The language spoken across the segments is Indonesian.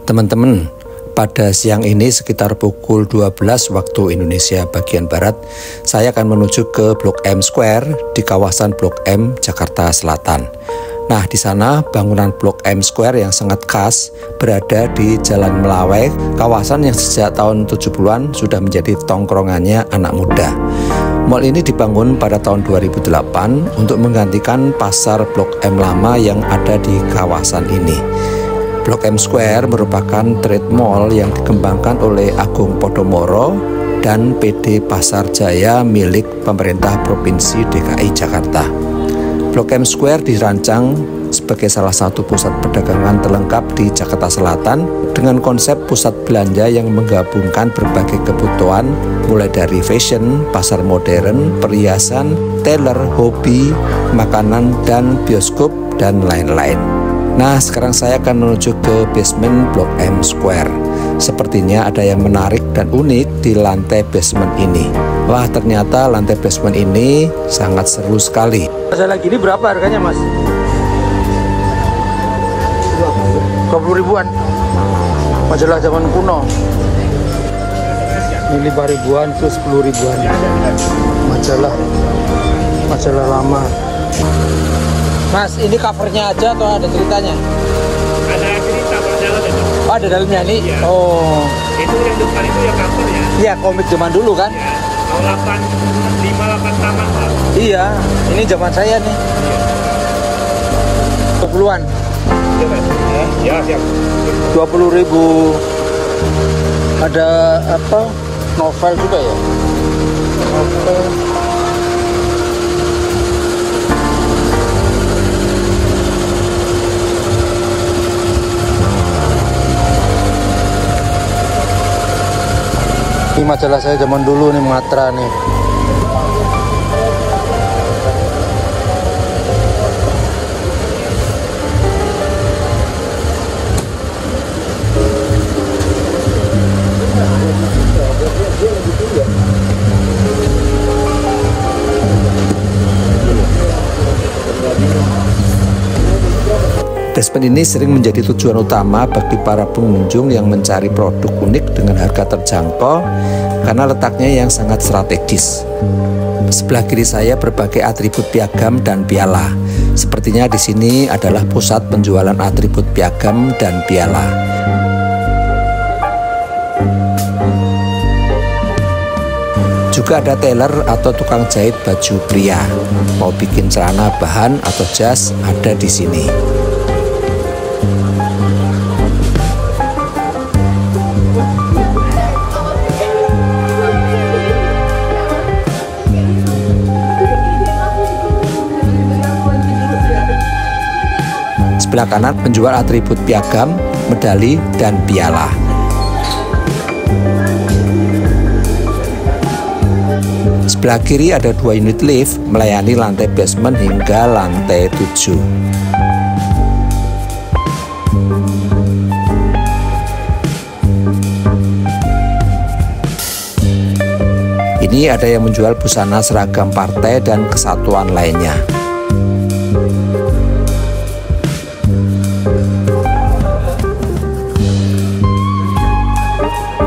Teman-teman, pada siang ini sekitar pukul 12 waktu Indonesia bagian Barat, saya akan menuju ke Blok M Square di kawasan Blok M, Jakarta Selatan. Nah, di sana bangunan Blok M Square yang sangat khas berada di Jalan Melawai, kawasan yang sejak tahun 70-an sudah menjadi tongkrongannya anak muda. Mall ini dibangun pada tahun 2008 untuk menggantikan pasar Blok M lama yang ada di kawasan ini. Blok M Square merupakan trade mall yang dikembangkan oleh Agung Podomoro dan PD Pasar Jaya milik pemerintah Provinsi DKI Jakarta. Blok M Square dirancang sebagai salah satu pusat perdagangan terlengkap di Jakarta Selatan dengan konsep pusat belanja yang menggabungkan berbagai kebutuhan mulai dari fashion, pasar modern, perhiasan, tailor, hobi, makanan, dan bioskop, dan lain-lain. Nah, sekarang saya akan menuju ke basement Blok M Square. Sepertinya ada yang menarik dan unik di lantai basement ini. Wah, ternyata lantai basement ini sangat seru sekali. Majalah gini berapa harganya, Mas? 20 ribuan. Majalah zaman kuno. Ini 5 ribuan terus 10 ribuan. Majalah lama. Mas, ini covernya aja atau ada ceritanya? Ada cerita berjalan itu. Oh, ada dalamnya ini? Iya. Oh. Itu yang depan itu ya cover ya? Iya, komik zaman dulu kan? Ya, tahun 58 taman Pak. Iya, ini zaman saya nih. 20-an. Ya, siap. 20 ribu. Ada apa? Novel juga ya? Novel. Ini majalah saya zaman dulu nih, Matra nih. Basement ini sering menjadi tujuan utama bagi para pengunjung yang mencari produk unik dengan harga terjangkau karena letaknya yang sangat strategis. Sebelah kiri saya berbagai atribut piagam dan piala. Sepertinya di sini adalah pusat penjualan atribut piagam dan piala. Juga ada tailor atau tukang jahit baju pria. Mau bikin celana bahan atau jas ada di sini. Sebelah kanan penjual atribut piagam, medali, dan piala. Sebelah kiri ada 2 unit lift melayani lantai basement hingga lantai 7. Ini ada yang menjual busana seragam partai dan kesatuan lainnya.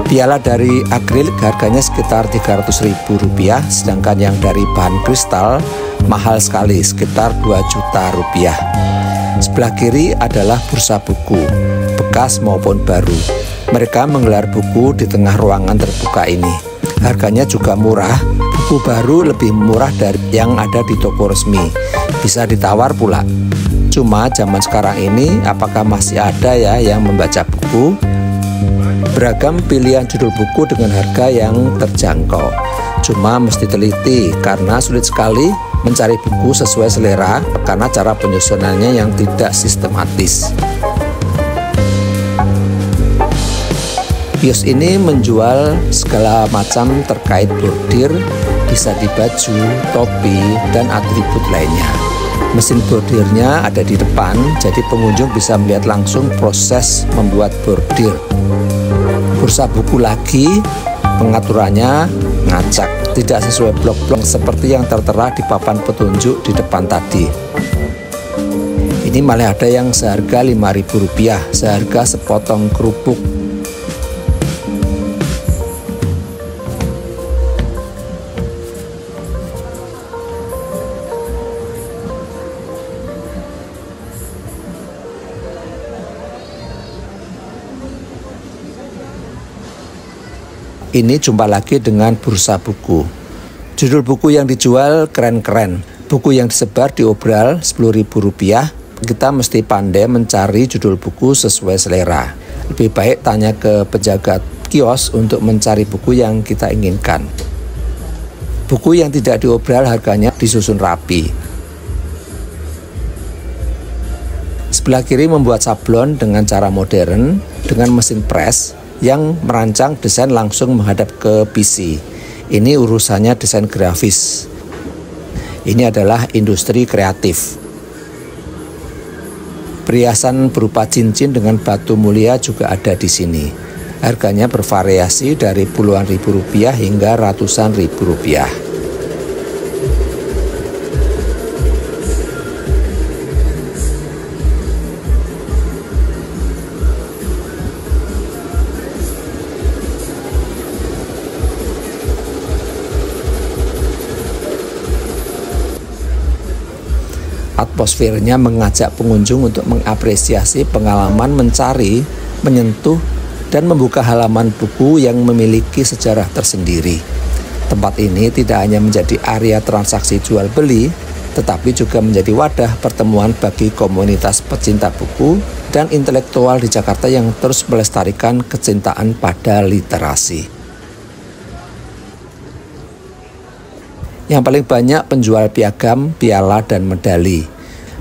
Piala dari akrilik harganya sekitar Rp300.000, sedangkan yang dari bahan kristal mahal sekali, sekitar Rp2 juta. Sebelah kiri adalah bursa buku, bekas maupun baru. Mereka menggelar buku di tengah ruangan terbuka ini. Harganya juga murah, buku baru lebih murah dari yang ada di toko resmi. Bisa ditawar pula. Cuma zaman sekarang ini apakah masih ada ya yang membaca buku? Beragam pilihan judul buku dengan harga yang terjangkau. Cuma mesti teliti karena sulit sekali mencari buku sesuai selera karena cara penyusunannya yang tidak sistematis. Kios ini menjual segala macam terkait bordir, bisa di baju, topi, dan atribut lainnya. Mesin bordirnya ada di depan, jadi pengunjung bisa melihat langsung proses membuat bordir. Bursa buku lagi, pengaturannya ngacak, tidak sesuai blok-blok seperti yang tertera di papan petunjuk di depan tadi. Ini Ini malah ada yang seharga Rp5.000, seharga sepotong kerupuk. Ini jumpa lagi dengan bursa buku. Judul buku yang dijual keren-keren. Buku yang disebar diobral Rp10.000. Kita mesti pandai mencari judul buku sesuai selera. Lebih baik tanya ke penjaga kios untuk mencari buku yang kita inginkan. Buku yang tidak diobral harganya disusun rapi. Sebelah kiri membuat sablon dengan cara modern dengan mesin press yang merancang desain langsung menghadap ke PC. Ini urusannya desain grafis. Ini adalah industri kreatif. Perhiasan berupa cincin dengan batu mulia juga ada di sini. Harganya bervariasi dari puluhan ribu rupiah hingga ratusan ribu rupiah. Atmosfernya mengajak pengunjung untuk mengapresiasi pengalaman mencari, menyentuh, dan membuka halaman buku yang memiliki sejarah tersendiri. Tempat ini tidak hanya menjadi area transaksi jual beli, tetapi juga menjadi wadah pertemuan bagi komunitas pecinta buku dan intelektual di Jakarta yang terus melestarikan kecintaan pada literasi. Yang paling banyak penjual piagam, piala, dan medali.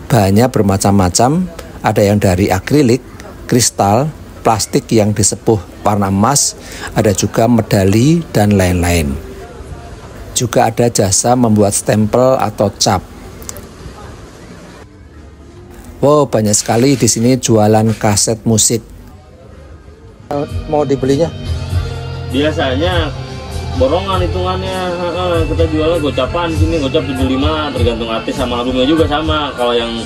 Bahannya bermacam-macam, ada yang dari akrilik, kristal, plastik yang disepuh warna emas, ada juga medali, dan lain-lain. Juga ada jasa membuat stempel atau cap. Wow, banyak sekali di sini jualan kaset musik. Mau dibelinya? Biasanya borongan hitungannya, kita jualnya gocapan sini, gocap 75 tergantung artis sama albumnya juga sama. Kalau yang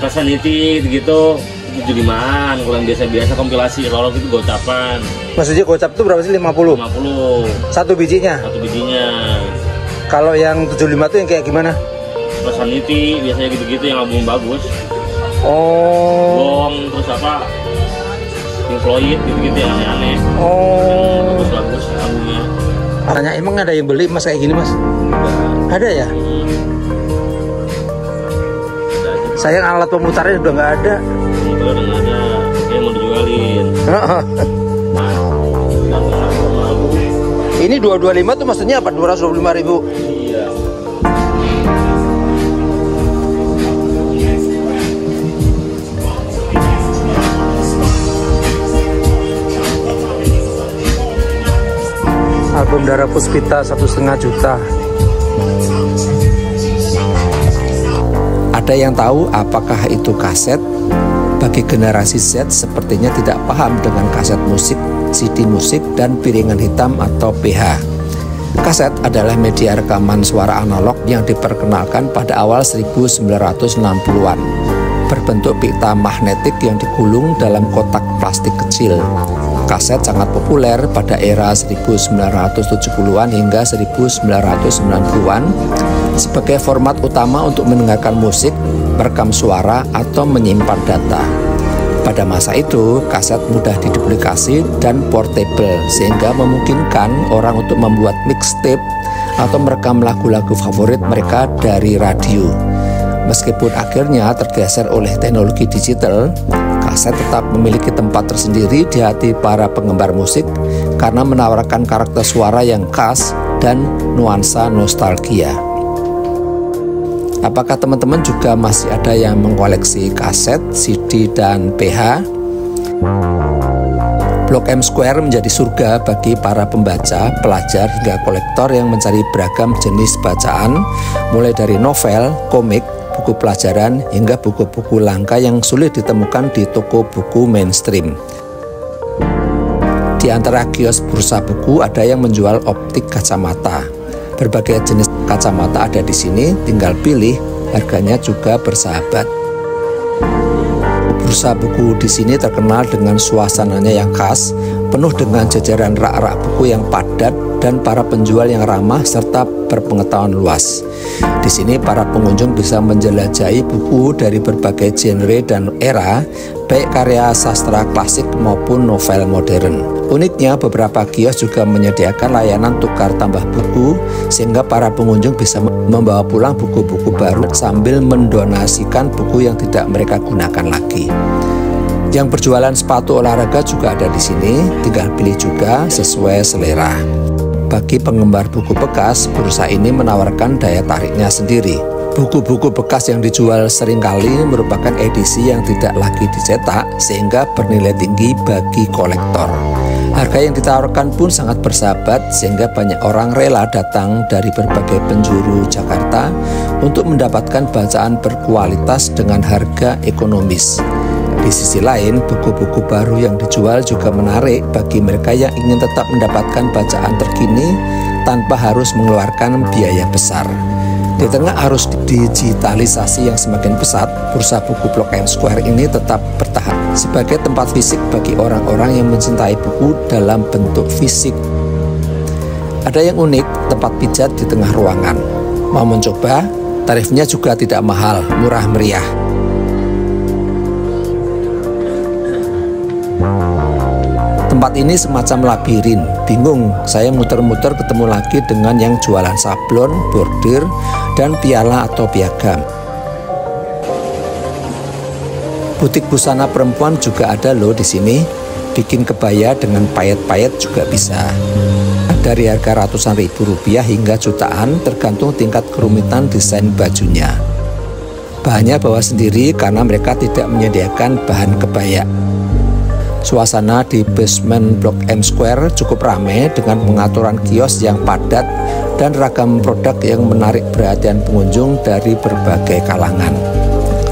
Personality gitu 75-an, kalau yang biasa-biasa kompilasi rolok itu gocapan. Maksudnya gocap itu berapa sih? 50? 50 Satu bijinya? satu bijinya. Kalau yang 75 tuh yang kayak gimana? Personality biasanya gitu-gitu yang album bagus. Oh. Bong, terus apa, Pink Floyd gitu-gitu yang aneh-aneh. Oh. Bagus-bagus albumnya. Tanya, emang ada yang beli mas kayak gini mas? Ada ya? Sayang alat pemutarnya udah nggak ada. Pemutarnya udah nggak ada, dia mau dijualin. Ini 225 tuh maksudnya apa? 225.000? Iya. Album Dara Puspita 1,5 juta. Ada yang tahu apakah itu kaset? Bagi generasi Z sepertinya tidak paham dengan kaset musik, CD musik, dan piringan hitam atau PH. Kaset adalah media rekaman suara analog yang diperkenalkan pada awal 1960-an. Berbentuk pita magnetik yang digulung dalam kotak plastik kecil. Kaset sangat populer pada era 1970-an hingga 1990-an sebagai format utama untuk mendengarkan musik, merekam suara, atau menyimpan data. Pada masa itu, kaset mudah diduplikasi dan portable sehingga memungkinkan orang untuk membuat mixtape atau merekam lagu-lagu favorit mereka dari radio. Meskipun akhirnya tergeser oleh teknologi digital, kaset tetap memiliki tempat tersendiri di hati para penggemar musik karena menawarkan karakter suara yang khas dan nuansa nostalgia. Apakah teman-teman juga masih ada yang mengkoleksi kaset, CD, dan PH? Blok M Square menjadi surga bagi para pembaca, pelajar, hingga kolektor yang mencari beragam jenis bacaan, mulai dari novel, komik, buku pelajaran, hingga buku-buku langka yang sulit ditemukan di toko buku mainstream. Di antara kios bursa buku ada yang menjual optik kacamata. Berbagai jenis kacamata ada di sini, tinggal pilih, harganya juga bersahabat. Bursa buku di sini terkenal dengan suasananya yang khas, penuh dengan jajaran rak-rak buku yang padat dan para penjual yang ramah serta berpengetahuan luas. Di sini para pengunjung bisa menjelajahi buku dari berbagai genre dan era, baik karya sastra klasik maupun novel modern. Uniknya, beberapa kios juga menyediakan layanan tukar tambah buku sehingga para pengunjung bisa membawa pulang buku-buku baru sambil mendonasikan buku yang tidak mereka gunakan lagi. Yang berjualan sepatu olahraga juga ada di sini, tinggal pilih juga sesuai selera. Bagi penggemar buku bekas, bursa ini menawarkan daya tariknya sendiri. Buku-buku bekas yang dijual seringkali merupakan edisi yang tidak lagi dicetak sehingga bernilai tinggi bagi kolektor. Harga yang ditawarkan pun sangat bersahabat sehingga banyak orang rela datang dari berbagai penjuru Jakarta untuk mendapatkan bacaan berkualitas dengan harga ekonomis. Di sisi lain, buku-buku baru yang dijual juga menarik bagi mereka yang ingin tetap mendapatkan bacaan terkini tanpa harus mengeluarkan biaya besar. Di tengah arus digitalisasi yang semakin pesat, bursa buku Blok M Square ini tetap bertahan sebagai tempat fisik bagi orang-orang yang mencintai buku dalam bentuk fisik. Ada yang unik, tempat pijat di tengah ruangan. Mau mencoba? Tarifnya juga tidak mahal, murah meriah. Tempat ini semacam labirin, bingung saya muter-muter ketemu lagi dengan yang jualan sablon, bordir, dan piala atau piagam. Butik busana perempuan juga ada loh di sini, bikin kebaya dengan payet-payet juga bisa. Dari harga ratusan ribu rupiah hingga jutaan tergantung tingkat kerumitan desain bajunya. Bahannya bawa sendiri karena mereka tidak menyediakan bahan kebaya. Suasana di basement Blok M Square cukup ramai dengan pengaturan kios yang padat dan ragam produk yang menarik perhatian pengunjung dari berbagai kalangan.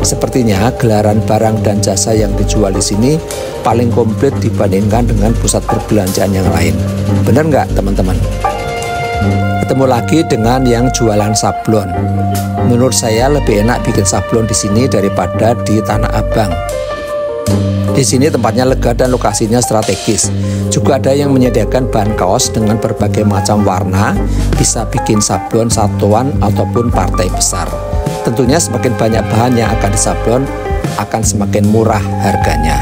Sepertinya gelaran barang dan jasa yang dijual di sini paling komplit dibandingkan dengan pusat perbelanjaan yang lain. Benar nggak teman-teman? Ketemu lagi dengan yang jualan sablon. Menurut saya lebih enak bikin sablon di sini daripada di Tanah Abang. Di sini tempatnya lega dan lokasinya strategis. Juga ada yang menyediakan bahan kaos dengan berbagai macam warna, bisa bikin sablon satuan ataupun partai besar. Tentunya semakin banyak bahan yang akan disablon, akan semakin murah harganya.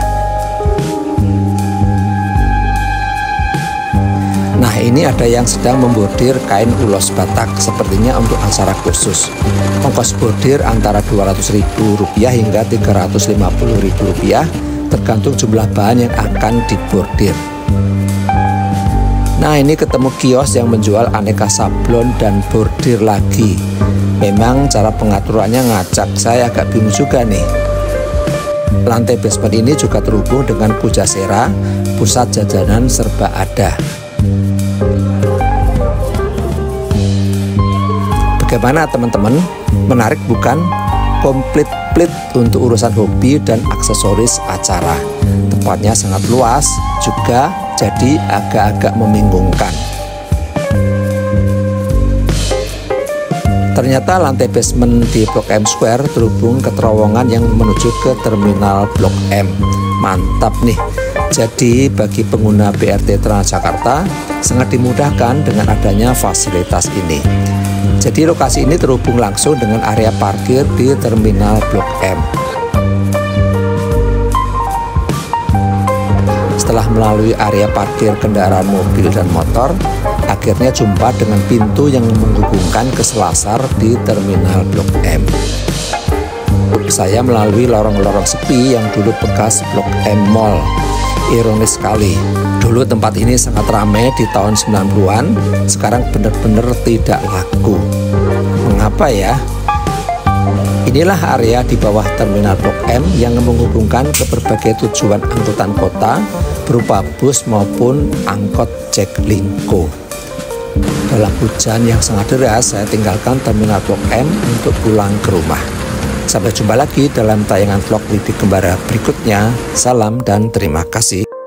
Nah, ini ada yang sedang membordir kain ulos Batak, sepertinya untuk acara khusus. Ongkos bordir antara Rp200.000 hingga Rp350.000, tergantung jumlah bahan yang akan dibordir. Nah, ini ketemu kios yang menjual aneka sablon dan bordir lagi. Memang cara pengaturannya ngacak, saya agak bingung juga nih. Lantai basement ini juga terhubung dengan Pujasera, pusat jajanan serba ada. Bagaimana teman-teman? Menarik bukan? Komplit-plit untuk urusan hobi dan aksesoris acara. Tempatnya sangat luas, juga jadi agak-agak membingungkan. Ternyata lantai basement di Blok M Square terhubung ke terowongan yang menuju ke terminal Blok M. Mantap nih. Jadi bagi pengguna BRT Transjakarta sangat dimudahkan dengan adanya fasilitas ini. Jadi lokasi ini terhubung langsung dengan area parkir di terminal Blok M. Setelah melalui area parkir kendaraan mobil dan motor, akhirnya jumpa dengan pintu yang menghubungkan ke selasar di terminal Blok M. Saya melalui lorong-lorong sepi yang dulu bekas Blok M Mall. Ironis sekali, dulu tempat ini sangat ramai di tahun 90-an, sekarang benar-benar tidak laku. Mengapa ya? Inilah area di bawah terminal Blok M yang menghubungkan ke berbagai tujuan angkutan kota berupa bus maupun angkot Jaklingko. Dalam hujan yang sangat deras, saya tinggalkan terminal Blok M untuk pulang ke rumah. Sampai jumpa lagi dalam tayangan vlog Widik Kembara berikutnya. Salam dan terima kasih.